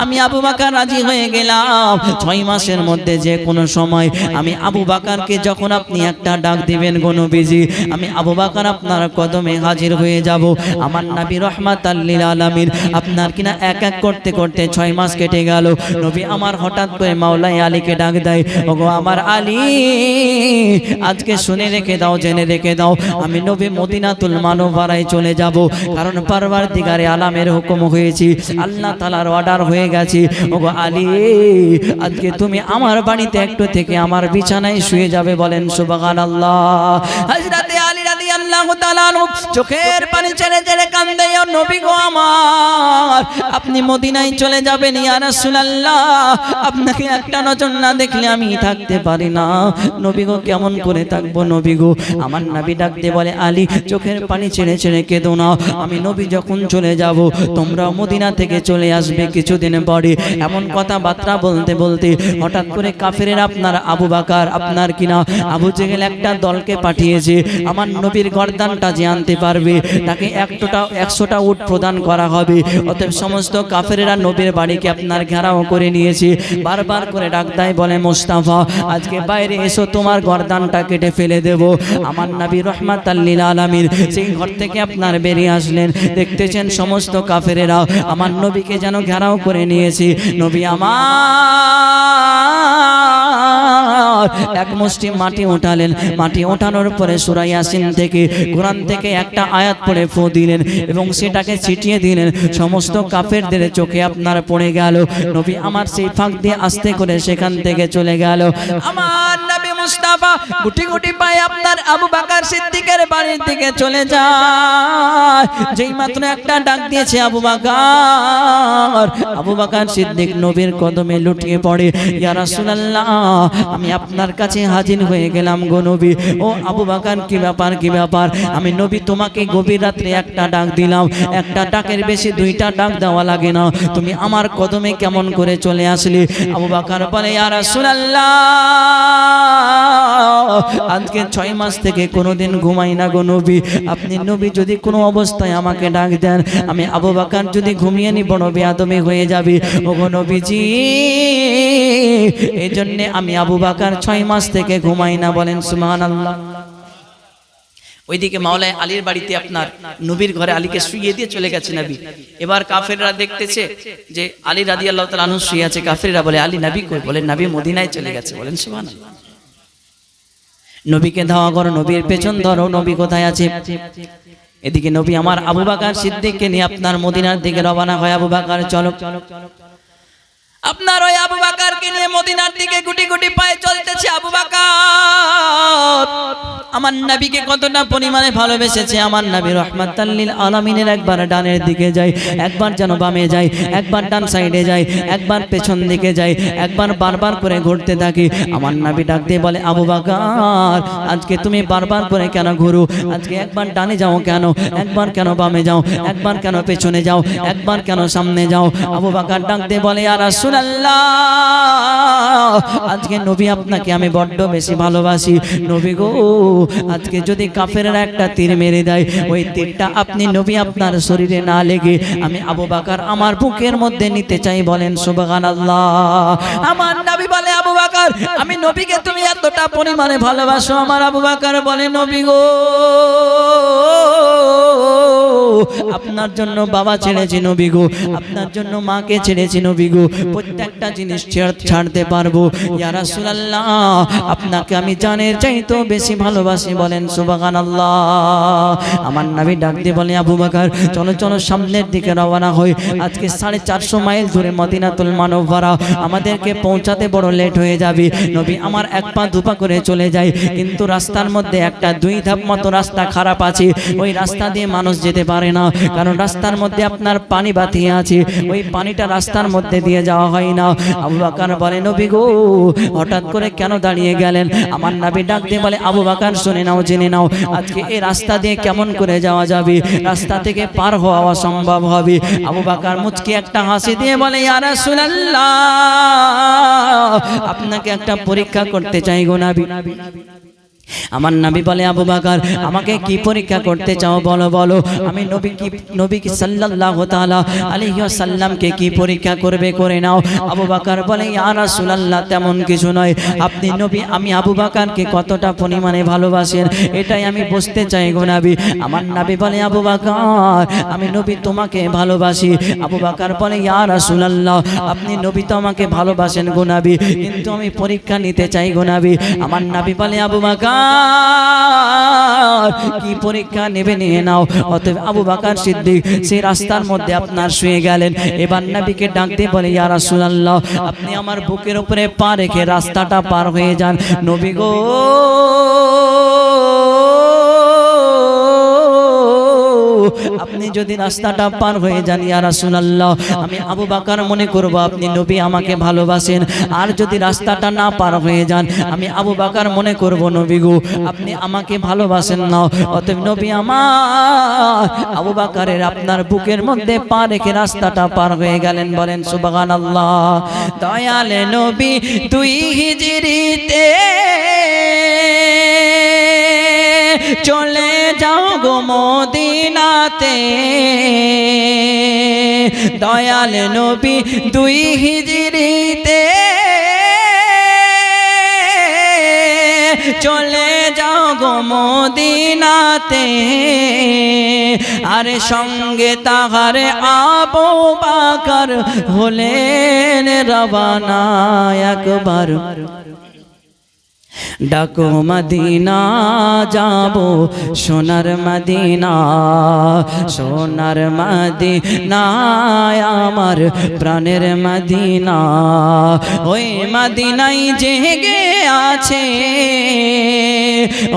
আমি আবু বকর রাজি হয়ে গেলাম 6 মাসের মধ্যে যে কোনো সময় আমি আবু বকরকে যখন আপনি একটা ডাক দিবেন গো নবীজি আমি আবু বকর আপনার কদমে হাজির হয়ে যাব। আমার নবী রাহমাতাল লিল আলামিন আপনার কিনা এক এক করতে করতে 6 মাস কেটে গেল। নবী আমার হঠাৎ করে মাওলাই আলীকে ডাক দেয়, ওগো আমার আলী আজকে শুনে রেখে দাও, জেনে রেখে দাও আমি নবী মদিনাতুল মুনাওয়ারায় চলে যাব, কারণ পরওয়ারদিগারে আলামের হুকুম হয়েছে, আল্লাহ তাআলার অর্ডার হয়ে গেছে। ওগো আলী আজকে তুমি আমার বাড়িতে একটু থেকে আমার বিছানায় শুয়ে যাবে। বলেন সুবহানাল্লাহ। হযরতে আলী রাদিয়াল্লাহু তাআলা চোখের পানি ছেড়ে ছেড়ে কান্দে, ও নবী গো আমার আপনি মদিনায় চলে যাবেন ইয়া রাসূলুল্লাহ, আপনাকে একটা নজর না দেখলে আমি থাকতে পারি না। নবী গো কেমন করে থাকবো নবী গো। আমার নবী ডাকতে বলে আলী চোখের পানি ছেড়ে ছেড়ে কেঁদো না, আমি নবী যখন চলে যাব তোমরা মদিনা থেকে চলে আসবে কিছুদিন পরে। এমন কথাবার্তা বলতে বলতে হঠাৎ করে কাফেরের আপনার আবু বকর আপনার কিনা আবু জেহেল একটা দলকে পাঠিয়েছে আমার নবীর গর্দানটা যে আনতে পারবে তাকে 100টা উট প্রদান করা হবে। অতএব সমস্ত কাফেরেরা নবীর বাড়িকে আপনার ঘেরাও করে নিয়েছে, বারবার করে ডাক দেয়, বলে মুস্তাফা আজকে বাইরে এসো, তোমার গর্দানটা কেটে ফেলে দেব। আমার নবী রাহমাতাল লিল আলামিন সেই ঘর থেকে আপনার বেরিয়ে আসলেন। দেখতেছেন সমস্ত কাফেরেরা আমার নবীকে যেন ঘেরাও করে নিয়েছে। নবী আমার এক মুষ্টি মাটি উঠালেন, মাটি ওঠানোর পরে সূরা ইয়াসিন থেকে কোরআন থেকে একটা আয়াত পড়ে ফু দিলেন এবং সেটাকে ছিটিয়ে দিলেন। সমস্ত কাফেরদের চোখে আপনার পড়ে গেল। নবী আমার সেই ফাঁক দিয়ে আস্তে করে সেখান থেকে চলে গেল। আমার নবী মুস্তাফা গুটি গুটি পায়ে আপনার আবু বকর সিদ্দিকের বাড়ির দিকে চলে যায়। যেই মাত্র একটা ডাক দিয়েছে আবু বকর, আবু বকর সিদ্দিক নবীর কদমে লুটিয়ে পড়ে, ইয়া রাসূলুল্লাহ আমি আপনার কাছে হাজির হয়ে গেলাম গো নবী। ও আবু বকর কি ব্যাপার, কি ব্যাপার? আমি নবী তোমাকে গভীর রাত্রে একটা ডাক দিলাম, একটা ডাকের বেশি 2টা ডাক দেওয়া লাগে না, তুমি আমার কদমে কেমন করে চলে আসলে? আবু বকর বলে, ইয়া রাসূলুল্লাহ আজকে 6 মাস থেকে কোনোদিন ঘুমাই না গো নবী। আপনি নবী যদি কোনো অবস্থায় আমাকে ডাক দেন, আমি আবু বকর যদি ঘুমিয়ে নি বড় বেয়াদবি হয়ে যাবে ও গো নবীজি। এই জন্য আমি আবু বকর 6 মাস থেকে ঘুমাই না। বলেন সুবহানাল্লাহ। ওইদিকে মাওলানা আলীর বাড়িতে আপনার নবীর ঘরে আলীকে শুইয়ে দিয়ে চলে গেছে নবী। এবার কাফেররা দেখতেছে যে আলী রাদিয়াল্লাহু তাআলা আনহু শুয়ে আছে। কাফেররা বলে, আলী নবী কই? বলে নবী মদিনায় চলে গেছে। বলেন সুবহানাল্লাহ। নবীকে ধাওয়া করো, নবীর পেছন ধরো, নবী কোথায় আছে? এদিকে নবী আমার আবু বকর সিদ্দিককে নিয়ে আপনার মদিনার দিকে রওনা হয়। আবু বকর চলো, আপনার ওই আবু বকরকে নিয়ে মদিনার দিকে গুটি গুটি পায়ে চলতেছে। আবু বকর আমার নবীকে কতটা পরিমাণে ভালোবেসেছে। আমার নবী রাহমাতাল লিল আলামিনের একবার ডানের দিকে যায়, একবার যেন বামে যায়, একবার ডান সাইডে যায়, একবার পেছন দিকে যায়, একবার বারবার করে ঘুরতে থাকে। আমার নবী ডাক দিয়ে বলে, আবু বকর আজকে তুমি বারবার করে কেন ঘুরো? আজকে একবার ডানে যাও কেন, একবার কেন বামে যাও, একবার কেন পেছনে যাও, একবার কেন সামনে যাও? আবু বকর ডাক দিয়ে বলে, ইয়া রাসূলুল্লাহ আজকে নবী আপনাকে আমি বড্ড বেশি ভালোবাসি। নবী গো আজকে যদি কাফেররা একটা তীর মেরে দেয়, ওই তীরটা আপনি নবী আপনার শরীরে না লেগে আমি আবু বকর আমার বুকের মধ্যে নিতে চাই। বলেন সুবহানাল্লাহ। আমার নবী বলে, আবু বকর আমি নবীকে তুমি এতটা পরিমাণে ভালোবাসো? আমার আবু বকর বলে, নবী গো আপনার জন্য বাবা ছেড়েছি নবী গো, আপনার জন্য মাকে ছেড়েছি নবী গো, প্রত্যেকটা জিনিস ছাড়তে পারবো। ইয়া রাসূলুল্লাহ আপনাকে আমি জানের চাইতেও বেশি ভালোবাসি। বলেন সুবহানাল্লাহ। আমার নবী ডাক দিয়ে বলে, আবু বকর চলো চলো সামনের দিকে রওনা হই। আজকে 450 মাইল দূরে মদিনাতুল মুনাওয়ারা, আমাদেরকে পৌঁছাতে বড় লেট হয়ে যাবে। নবী আমার এক পা দুপা করে চলে যায়, কিন্তু রাস্তার মধ্যে একটা 2 ধাপ মতো রাস্তা খারাপ আছে, ওই রাস্তা দিয়ে মানুষ যেতে পারে না, কারণ রাস্তার মধ্যে আপনার পানি বাতিয়ে আছে, ওই পানিটা রাস্তার মধ্যে দিয়ে যাওয়া হয় না। আবু বকর বলে, নবী গো হঠাৎ করে কেন দাঁড়িয়ে গেলেন? আমার নবী ডাক দিয়ে বলে, আবু বকর শুনে নাও, জেনে নাও আজকে এই রাস্তা দিয়ে কেমন করে যাওয়া যাবে, রাস্তা থেকে পার হওয়া অসম্ভব হবে। আবু বকর মুচকি একটা হাসি দিয়ে বলে, ইয়া রাসূলুল্লাহ আপনাকে একটা পরীক্ষা করতে চাই গো নবী। আমার নবী বলে, আবু বকর আমাকে কি পরীক্ষা করতে চাও বলো বলো। আমি নবী কি সাল্লাল্লাহু তাআলা আলাইহি ওয়াসাল্লামকে কি পরীক্ষা করবে করে নাও। আবু বকর বলে, ইয়া রাসূলুল্লাহ তেমন কিছু নয়, আপনি নবী আমি আবু বকরকে কতটা পরিমাণে ভালোবাসেন এটাই আমি বুঝতে চাই গো নবী। আমার নবী বলে, আবু বকর আমি নবী তোমাকে ভালোবাসি। আবু বকর বলে, ইয়া রাসূলুল্লাহ আপনি নবী তো আমাকে ভালোবাসেন গো নবী, কিন্তু আমি পরীক্ষা নিতে চাই গো নবী। আমার নবী বলে, আবু বকর কি পরীক্ষা নেবে নিয়ে নাও। অতএব আবু বকর সিদ্দিক সেই রাস্তার মধ্যে আপনার শুয়ে গেলেন। এবার নবীকে ডাক দিয়ে বলে, ইয়া রাসূলুল্লাহ আপনি আমার বুকের উপরে পা রেখে রাস্তাটা পার হয়ে যান। নবী গো আপনি যদি রাস্তাটা পার হয়ে যান ইয়া রাসূলুল্লাহ আমি আবু বকর মনে করব আপনি নবী আমাকে ভালোবাসেন, আর যদি রাস্তাটা না পার হয়ে যান আমি আবু বকর মনে করব নবী গো আপনি আমাকে ভালোবাসেন না। অতএব নবী আমার আবু বকরের আপনার বুকের মধ্যে পা রেখে রাস্তাটা পার হয়ে গেলেন। বলেন সুবহানাল্লাহ। দয়াল নবী তুই হিজরিতে চলে যাও গো মদিনাতে দয়াল নবী 2 হিজরিতে চলে যাও গো মদিনাতে আরে সঙ্গে তাহারে আবু বকর হলেন রওয়ানা একবার ডাকো মদিনা যাবো সোনার মদিনা সোনার মদিনা আমার প্রাণের মদিনা ওই মদিনাই জেগে আছে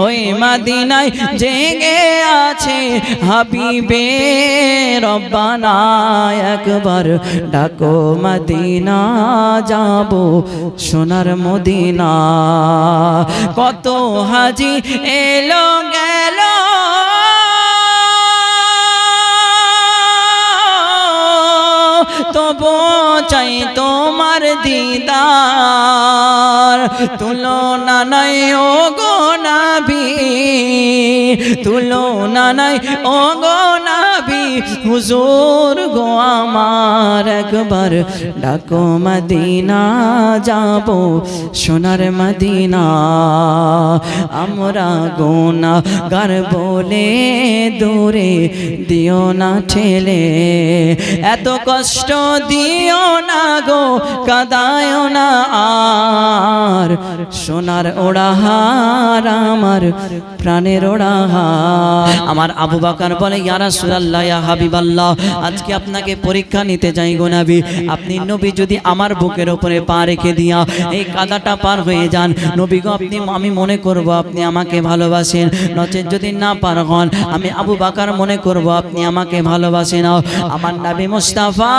ওই মদিনাই জেগে আছে হাবিবে রব্বানা একবার ডাকো মদিনা যাবো সোনার মদিনা কত হাজি এলো গেল তবু চাই তোমার দিদার তুলনা নাই ও গো নবী তুলনা নাই ও গো নবী হুজুর গো আমার একবার ডাকো মদিনা যাবো সোনার মদিনা আমরা গুনাহগার বলে দূরে দিও না ঠেলে এত কষ্ট দিও না গো কাঁদায়ও না আর সোনার ওড়াহার আমার প্রাণের ওড়াহার আমার আবু বকর বলে ইয়া রাসূলুল্লাহ ইয়া হাবিবাল্লাহ আজকে আপনাকে পরীক্ষা নিতে যাই গো নবী আপনি নবী যদি আমার বুকের উপরে পা রেখে দিয়া এই কাদাটা পার হয়ে যান নবী গো আপনি আমি মনে করব আপনি আমাকে ভালোবাসেন নচেত যদি না পার হন আমি আবু বকর মনে করব আপনি আমাকে ভালোবাসেন না আমার নবী মুস্তাফা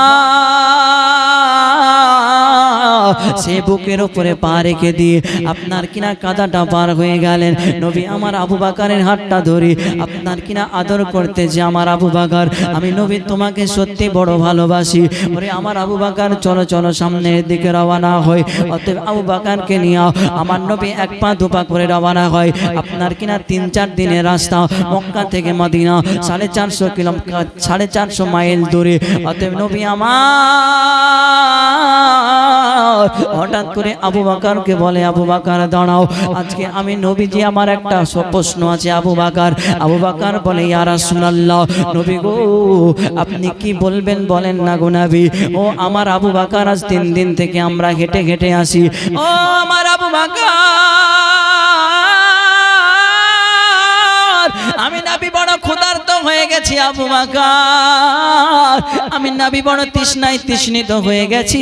সে বুকের উপরে পা রেখে দিয়ে আপনার কিনা কাদাটা পার হয়ে গেলেন নবী আমার আবু বকরের হাতটা ধরে আপনার কিনা আদর করতে যে আমার আবু বকর আমি নবী তোমাকে সত্যি বড় ভালোবাসি ওরে আমার আবু বকর চলো চলো সামনের দিকে রওনা হয় অতএব আবু বকরকে নিয়ে আমার নবী 1 পা 2 পা করে রওনা হয় আপনার কিনা 3-4 দিনের রাস্তা মক্কা থেকে মদিনা 450 কিলোমিটার 450 মাইল দূরে অতএব নবী আমার হঠাৎ করে আবু বকরকে বলে আবু বকর দাঁড়াও আজকে আমি নবীজি আমার একটা প্রশ্ন আছে আবু বকর বলে ইয়া রাসূলুল্লাহ নবী গো আপনি কি বলবেন বলেন না গো নবী ও আমার আবু বকর আজ 3 দিন থেকে আমরা হেঁটে হেঁটে আসি ও আমার আবু বকর আমি নবী বড় ক্ষুধার্ত হয়ে গেছি আবু বকর আমি নবী বড় তৃষ্ণায় তৃষ্ণিত হয়ে গেছি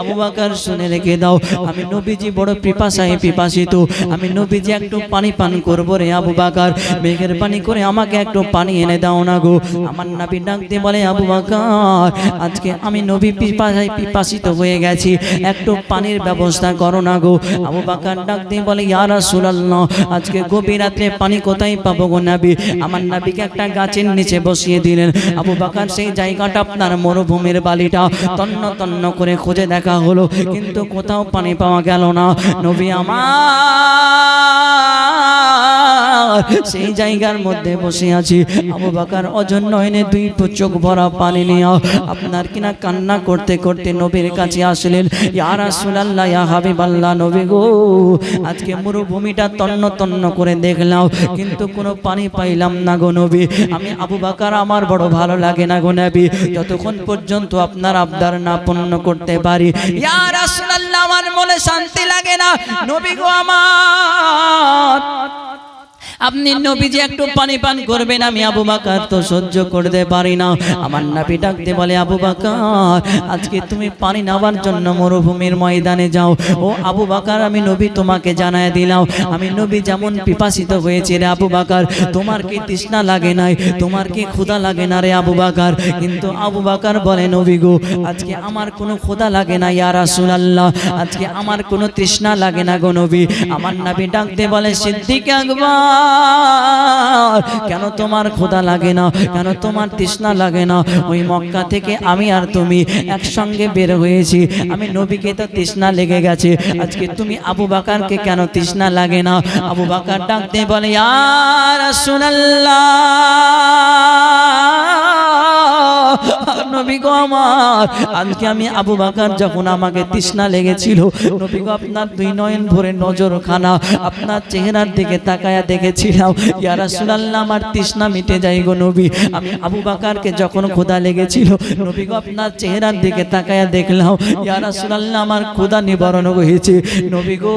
আবু বকর শুনে রেখে দাও আমি নবীজি বড় পিপাসায় পিপাসিত আমি নবীজি একটু পানি পান করব রে আবু বকর মেঘের পানি করে আমাকে একটু পানি এনে দাও না গো আমার নবী ডাক দিয়ে বলে আবু বকর আজকে আমি নবী পিপাসায় পিপাসিত হয়ে গেছি একটু পানির ব্যবস্থা করো না গো আবু বকর ডাক দিয়ে বলে ইয়া রাসূলুল্লাহ আজকে গভীর রাতে পানি কোথায় পাবো গো নবী আমার নবীকে একটা গাছের নিচে বসিয়ে দিলেন আবু বকর সেই জায়গাটা আপনার মরুভূমির বালিটা তন্ন তন্ন করে খুঁজে দেখা হলো কিন্তু কোথাও পানি পাওয়া গেল না নবী আমার সেই জায়গার মধ্যে বসে আছি আবু বকর অজন্য এনে 2 চোখ ভরা পানি নিয়ে আপনার কিনা কান্না করতে করতে নবীর কাছে আসলেন ইয়া রাসূলুল্লাহ ইয়া হাবিবাল্লাহ নবী গো আজকে মরুভূমিটা তন্ন তন্ন করে দেখলাম কিন্তু কোনো পানি পাইলাম না গো নবী আমি আবু বকর আমার বড় ভালো লাগে না গো নবী যতক্ষণ পর্যন্ত আপনার আবদার না পূর্ণ করতে পারি ইয়া রাসূলুল্লাহ আমার মনে শান্তি লাগে না নবী গো আমার আপনি নবীজি একটু পানি পান করবেন আমি আবু বকর তো সহ্য করতে পারি না আমার নবী ডাকতে বলে আবু বকর আজকে তুমি পানি নেওয়ার জন্য মরুভূমির ময়দানে যাও ও আবু বকর আমি নবী তোমাকে জানায় দিলাম আমি নবী যেমন পিপাসিত হয়েছে রে আবু বকর তোমার কি তৃষ্ণা লাগে নাই তোমার কি ক্ষুধা লাগে না রে আবু বকর কিন্তু আবু বকর বলে নবী গো আজকে আমার কোনো ক্ষুধা লাগে না ইয়া রাসূলুল্লাহ আজকে আমার কোনো তৃষ্ণা লাগে না গো নবী আমার নবী ডাকতে বলে সিদ্দিক আকবর কেন তোমার ক্ষুধা লাগে না, কেন তোমার তৃষ্ণা লাগে না? ওই মক্কা থেকে আমি আর তুমি একসঙ্গে বের হয়েছি, আমি নবীকে তো তৃষ্ণা লেগে গেছে, আজকে তুমি আবু বকরকে কেন তৃষ্ণা লাগে না? আবু বকর ডাক দিয়ে বলে, ইয়া রাসূলুল্লাহ, নবী গো আমার, আজকে আমি আবু বকর যখন আমাকে তৃষ্ণা লেগেছিল, নবী গো আপনার দুই নয়ন ভরে নজরখানা আপনার চেহারার দিকে তাকায়া দেখেছিলাম। ইয়া রাসূলুল্লাহ, আমার তৃষ্ণা মিটে যায় গো নবী। আমি আবু বকরকে যখন ক্ষুধা লেগেছিল, নবী গো আপনার চেহারার দিকে তাকায়া দেখলাম, ইয়া রাসূলুল্লাহ, আমার ক্ষুধা নিবারণ হয়েছে। নবী গো,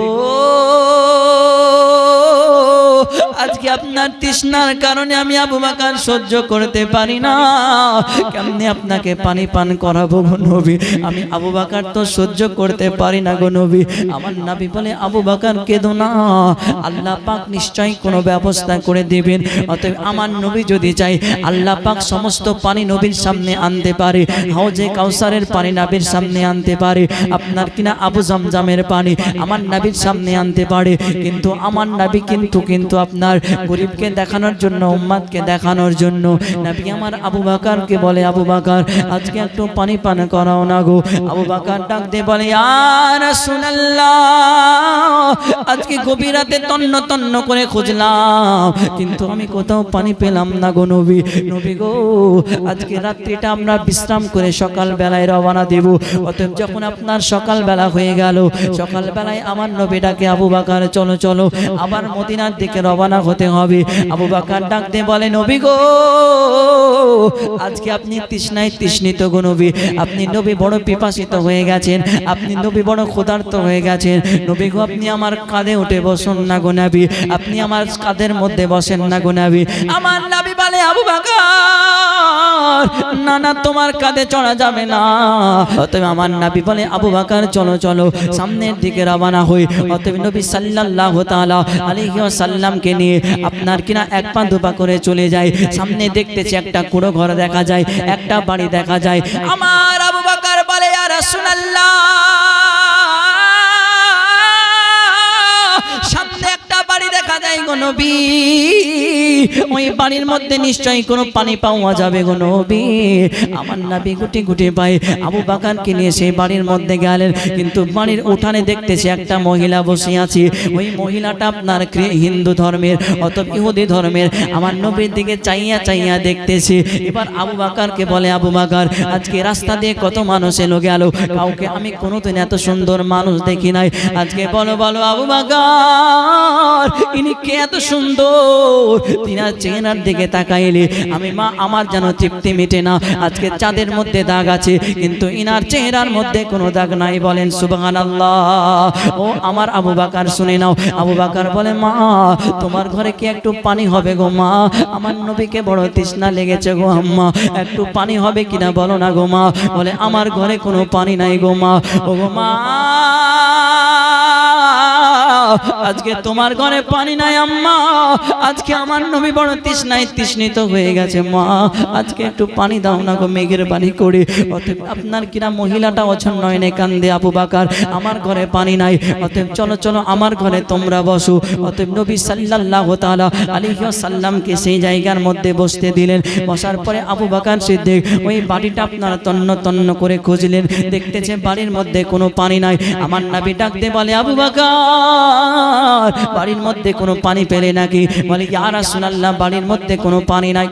আজকে আপনার তৃষ্ণার কারণে আমি আবু বকর সহ্য করতে পারি না, কেমনে আপনাকে পানি পান করাবো গো নবী? আমি আবু বকর তো সহ্য করতে পারি না গো নবী। আমার নবী বলে, আবু বকর কেঁদো না, আল্লাহ পাক নিশ্চয়ই কোনো ব্যবস্থা করে দিবেন। অতএব আমার নবী যদি চাই, আল্লাহ পাক সমস্ত পানি নবীর সামনে আনতে পারে। হাউজে কাউসারের পানি নবীর সামনে আনতে পারে, আপনার কিনা আবু জামজামের পানি আমার নবীর সামনে আনতে পারে। কিন্তু আমার নবী কিন্তু আপনার গরিবকে দেখানোর জন্য, উম্মতকে দেখানোর জন্য নবী আমার আবু বকরকে বলে, আবু বকর আজকে একটু পানি পান করাও না গো। আবু বকর ডাক দিয়ে বলে, ইয়া রাসূলুল্লাহ, আজকে গভীর রাতে তন্ন তন্ন করে খুঁজলাম, কিন্তু আমি কোথাও পানি পেলাম না গো নবী। নবী গো, আজকে রাত্রিটা আমরা বিশ্রাম করে সকাল বেলায় রওনা দেব। অতএব যখন আপনার সকাল বেলা হয়ে গেল, সকাল বেলায় আমার নবী ডাকে, আবু বকর চলো চলো, আবার মদিনার দিকে রওনা হতে হবে। আবু বকর ডাক দিয়ে বলে, নবী গো, আজকে আপনি তৃষ্ণায় তৃষ্ণিত গো নবী, আপনি নবী বড় পিপাসিত হয়ে গেছেন, আপনি নবী বড় ক্ষুধার্ত হয়ে গেছেন। নবী গো, আপনি আমার কাঁধে উঠে বসুন না গো নবী, আপনি আমার কাঁধের মধ্যে বসেন না গো নবী। আমার নবী বলে, আবু বকর না না, তোমার কাঁধে চড়া যাবে না। অতএব আমার নবী বলে, আবু বকর চলো চলো, সামনের দিকে রওনা হই। অতএব নবী সাল্লাল্লাহু তাআলা আলাইহি ওয়াসাল্লামকে নিয়ে আপনার কিনা এক পা দুপা করে চলে যায়। সামনে দেখতেছি একটা কুড়ো ঘর দেখা যায়, একটা বাড়ি দেখা যায়। আমার আবু বকর বলে, ইয়া রাসূলুল্লাহ, সামনে একটা বাড়ি দেখা যায় গো নবী, ওই বাড়ির মধ্যে নিশ্চয়ই কোনো পানি পাওয়া যাবে গো নবী। আমার নবী গুটি গুটি পায় আবু বকরকে নিয়ে সেই বাড়ির মধ্যে গেলেন, কিন্তু বাড়ির উঠানে দেখতেছে একটা মহিলা বসে আছে। ওই মহিলাটা আপনার হিন্দু ধর্মের, অথবা ইহুদি ধর্মের। আমার নবীর দিকে চাইয়া চাইয়া দেখতেছে। এবার আবু বকরকে বলে, আবু বকর, আজকে রাস্তা দিয়ে কত মানুষ এলো গেল, কাউকে আমি কোনোদিন এত সুন্দর মানুষ দেখি নাই, আজকে বলো বলো আবু বকর, ইনি কে এত সুন্দর? তিনার চেহারার দিকে তাকাইলে আমি মা আমার যেন তৃপ্তি মিটে না। আজকে চাঁদের মধ্যে দাগ আছে, কিন্তু ইনার চেহারার মধ্যে কোনো দাগ নাই। বলেন সুবহানাল্লাহ। ও আমার আবু বকর শুনে নাও। আবু বকর বলে, মা তোমার ঘরে কি একটু পানি হবে গো মা? আমার নবীকে বড় তৃষ্ণা লেগেছে গো আম্মা, একটু পানি হবে কিনা বলো না গো মা। বলে, আমার ঘরে কোনো পানি নাই গো মা। ও গো মা, আজকে তোমার ঘরে পানি নাই আম্মা, আজকে আমার নবী বড় তৃষ্ণায় তৃষ্ণিত হয়ে গেছে মা, আজকে একটু পানি দাও না গো মেঘের বাণী করে। অতএব আপনার কিনা মহিলাটা অছন্নয়নে কান্দে, আবু বকর আমার ঘরে পানি নাই, অতএব চলো চলো আমার ঘরে তোমরা বসো। অতএব নবী সাল্লাল্লাহু তাআলা আলাইহি ওয়াসাল্লামকে সেই জায়গার মধ্যে বসতে দিলেন। বসার পরে আবু বকর সিদ্দিক ওই বাড়িটা আপনার তন্ন তন্ন করে খুঁজলেন, দেখতেছে বাড়ির মধ্যে কোনো পানি নাই। আমার নবী ডাক দিয়ে বলে, আবু বকর বাড়ির মধ্যে কোনো পানি পেলে নাকি? বলে, ইয়া রাসূলুল্লাহ, বাড়ির মধ্যে কোনো পানি নাই।